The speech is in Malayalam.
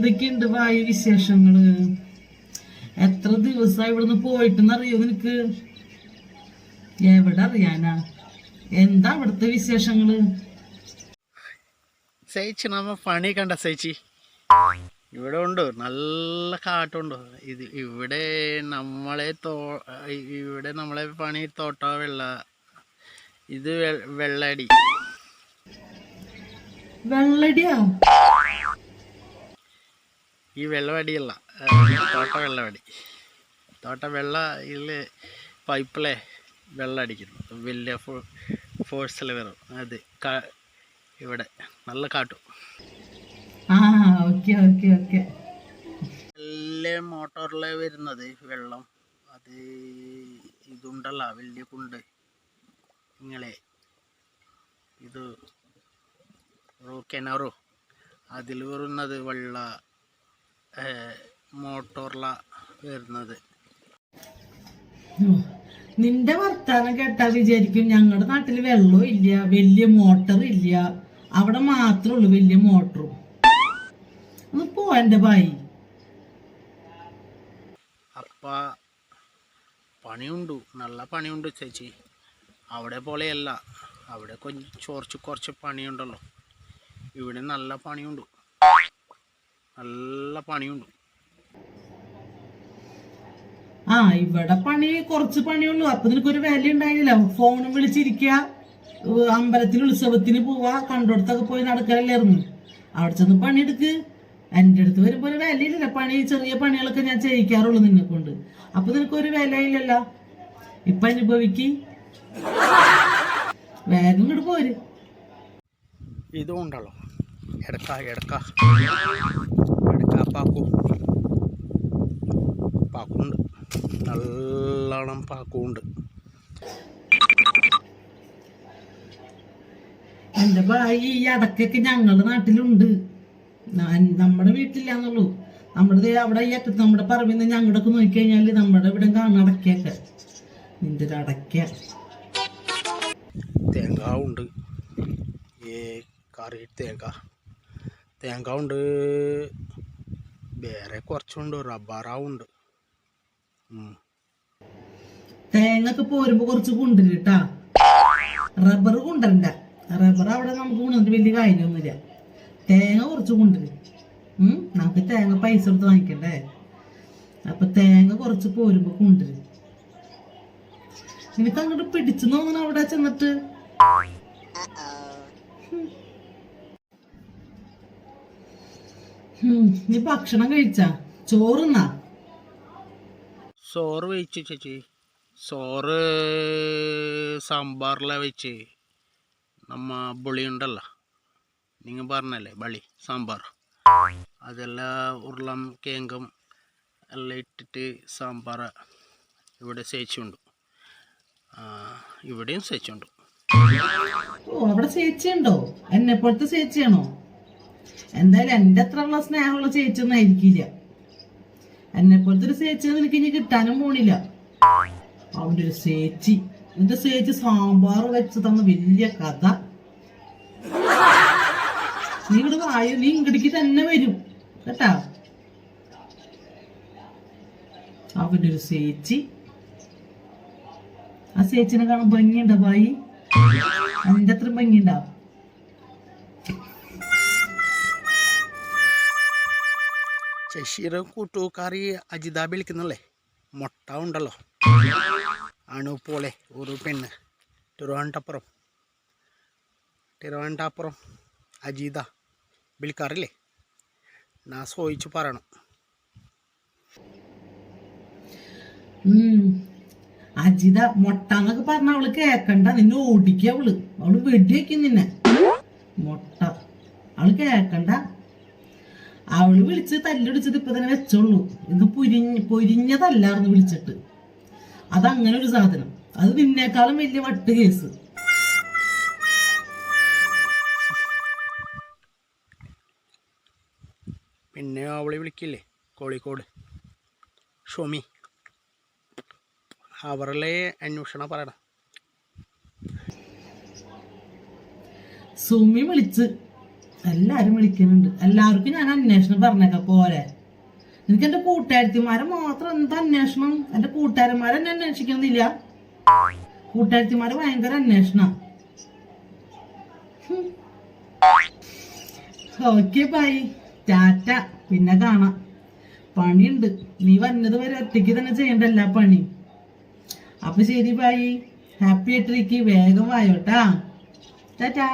എന്തൊക്കെയുണ്ട് വായു വിശേഷങ്ങള്? എത്ര ദിവസമായി ഇവിടുന്ന് പോയിട്ടെന്നറിയോ നിനക്ക്? എവിടെ അറിയാനാ? എന്താ അവിടുത്തെ വിശേഷങ്ങള്? ചേച്ചി നമ്മ പണി കണ്ട ചേച്ചി ഇവിടെ ഉണ്ട്, നല്ല കാട്ടുണ്ട്. ഇവിടെ നമ്മളെ പണി തോട്ട ഇത് വെള്ളടി. വെള്ളടിയാ? ഈ വെള്ളവടിയല്ല, തോട്ട വെള്ള ഇതില് പൈപ്പിലെ വെള്ളം അടിക്കുന്നു, വലിയ ഫോഴ്സിൽ വരും. അത് ഇവിടെ നല്ല കാട്ടും. Okay okay okay. വലിയ മോട്ടോറിലെ വരുന്നത് വെള്ളം. അത് ഇതുണ്ടല്ല, വലിയ കുണ്ട് നിങ്ങളെ ഇത് കിണറോ അതിൽ വരുന്നത് വെള്ള മോട്ടോറില വരുന്നത്. നിന്റെ വർത്താനം കേട്ടാ വിചാരിക്കും ഞങ്ങളുടെ നാട്ടിൽ വെള്ളവും ഇല്ല, വലിയ മോട്ടർ ഇല്ല, അവിടെ മാത്രമേ ഉള്ളൂ വലിയ മോട്ടറും. ഒന്ന് പോവാൻ്റെ ബായി. അപ്പ പണിയുണ്ട്, നല്ല പണിയുണ്ട് ചേച്ചി. അവിടെ പോലെയല്ല, അവിടെ കുറച്ച് പണിയുണ്ടല്ലോ. ഇവിടെ നല്ല പണിയുണ്ട്. ഇവിടെ പണി കുറച്ച് പണിയുള്ളൂ. അപ്പൊ നിനക്കൊരു വില ഉണ്ടായില്ല. ഫോണും വിളിച്ചിരിക്കുക, അമ്പലത്തിൽ ഉത്സവത്തിന് പോവാ, കണ്ടോടത്തൊക്കെ പോയി നടക്കലായിരുന്നു. അവിടെ ചെന്ന് പണിയെടുക്ക്. എൻ്റെ അടുത്ത് വരുമ്പോ ഒരു വിലയില്ലല്ലോ. ചെറിയ പണികളൊക്കെ ഞാൻ ചെയ്യിക്കാറുള്ളൂ നിന്നെ കൊണ്ട്. അപ്പൊ നിനക്കൊരു വിലയില്ലല്ലോ. ഇപ്പൊ അനുഭവിക്ക്. വേഗം ഇങ്ങോട്ട് പോര്. ഇതും ഉണ്ടല്ലോ, എടക്ക പാക്കുണ്ട്, നല്ലോണം പാക്കുണ്ട്. എന്റെ ഭായി, ഈ അടക്കൊക്കെ ഞങ്ങളുടെ നാട്ടിലുണ്ട്. നമ്മുടെ വീട്ടിലാന്നുള്ളൂ. അവിടെ ഈ അറ്റത്ത് നമ്മുടെ പറമ്പിൽ നിന്ന് ഞങ്ങളുടെ നോക്കിക്കഴിഞ്ഞാല് നമ്മുടെ ഇവിടെ കാണുന്ന അടക്കൊക്കെ. നിന്റെ ഒരു അടക്ക. തേങ്ങ ഉണ്ട്, കറി തേങ്ങ ഉണ്ട്. വേറെ കുറച്ചുണ്ട്, റബ്ബറാവുണ്ട്. തേങ്ങൊക്കെ പോരുമ്പോ കുറച്ച് കൊണ്ടുവരട്ടാ. റബ്ബർ കൊണ്ടുവരണ്ട. റബ്ബർ അവിടെ നമുക്ക് കൊണ്ടുവന്നിട്ട് വലിയ കാര്യമൊന്നുമില്ല. തേങ്ങ കുറച്ച് കൊണ്ടുവരും. നമുക്ക് തേങ്ങ പൈസ കൊടുത്ത് വാങ്ങിക്കണ്ടേ. അപ്പൊ തേങ്ങ കുറച്ച് പോരുമ്പോ കൊണ്ടുവരും. നിനക്ക് അങ്ങോട്ട് പിടിച്ചു തോന്നണം അവിടെ ചെന്നിട്ട്. നീ ഭക്ഷണം കഴിച്ചാ? ചോറുന്നാ? ചോറ് വെച്ചു ചേച്ചി. ചോറ് സാമ്പാറില വെച്ച്. നമ്മ ബുളി ഉണ്ടല്ലോ, നിങ്ങൾ പറഞ്ഞല്ലേ ബളി സാമ്പാർ. അതെല്ലാം ഉരുളം കേങ്കും എല്ലാം ഇട്ടിട്ട് സാമ്പാർ ഇവിടെ ചേച്ചിയുണ്ട്. ഇവിടെയും ചേച്ചിയുണ്ട്. അവിടെ ചേച്ചിയുണ്ടോ? എന്നെ പോലത്തെ ചേച്ചിയാണോ? എന്തായാലും എൻ്റെ അത്ര ഉള്ള സ്നേഹമുള്ള ചേച്ചിയൊന്നും ആയിരിക്കില്ല. എന്നെ പോലത്തെ ഒരു ചേച്ചിയൊന്നും എനിക്ക് ഇനി കിട്ടാനും പോണില്ല. അവൻ്റെ ഒരു ചേച്ചി, എന്റെ ചേച്ചി സാമ്പാർ വെച്ച് തന്ന വലിയ കഥ. നീ ഇങ്ങോട്ട് വായു, നീ ഇങ്ങടിക്ക് തന്നെ വരും കേട്ടാ. അവൻ്റെ ഒരു ചേച്ചി. ആ ചേച്ചിനെ കാണാൻ ഭംഗിയുണ്ടോ ഭായി? അതിൻ്റെ അത്ര ഭംഗിയുണ്ടോ? ശശിയുടെ കൂട്ടുകാരി അജിത വിളിക്കുന്നല്ലേ, മുട്ട ഉണ്ടല്ലോ, അണു പോലെ ഒരു പെണ്ണ്. തിരുവനന്തപുരം അജിത വിളിക്കാറില്ലേ? ഞാൻ ചോദിച്ചു പറയണം. അജിത മൊട്ടന്നൊക്കെ പറഞ്ഞ അവള് കേക്കണ്ട. നിന്നെ ഓടിക്കുക. അവള് വെടിവെക്കും നിന്നെ. മൊട്ട അവള് കേക്കണ്ട. അവള് വിളിച്ച് തല്ലിടിച്ചിട്ട് ഇപ്പൊ തന്നെ വെച്ചോളൂ. ഇത് പൊരിഞ്ഞതല്ലായിരുന്നു വിളിച്ചിട്ട്. അതങ്ങനെ ഒരു സാധനം. അത് നിന്നേക്കാളും വലിയ വട്ട് കേസ്. പിന്നെ അവളെ വിളിക്കില്ലേ, കോഴിക്കോട് ഷോമി. അവരിലെ അന്വേഷണം പറയണം. സുമി വിളിച്ച് എല്ലാരും വിളിക്കുന്നുണ്ട്. എല്ലാവർക്കും ഞാൻ അന്വേഷണം പറഞ്ഞേക്കാം പോലെ. എനിക്ക് എന്റെ കൂട്ടുകാരത്തിമാരെ മാത്രം എന്താ അന്വേഷണം? എന്റെ കൂട്ടുകാരന്മാരെ എന്നെ അന്വേഷിക്കുന്നില്ല. കൂട്ടുകാരത്തിമാര് ഭയങ്കര അന്വേഷണം. ഓക്കെ ബൈ, ടാറ്റ, പിന്നെ കാണാം. പണിയുണ്ട്, നീ വന്നത് വരെ ഒറ്റയ്ക്ക് തന്നെ ചെയ്യണ്ട എല്ലാ പണി. അപ്പൊ ശരി ബൈ, ഹാപ്പി ആയിട്ടിരിക്കും, വേഗം വായോട്ടാ. ടാറ്റാ.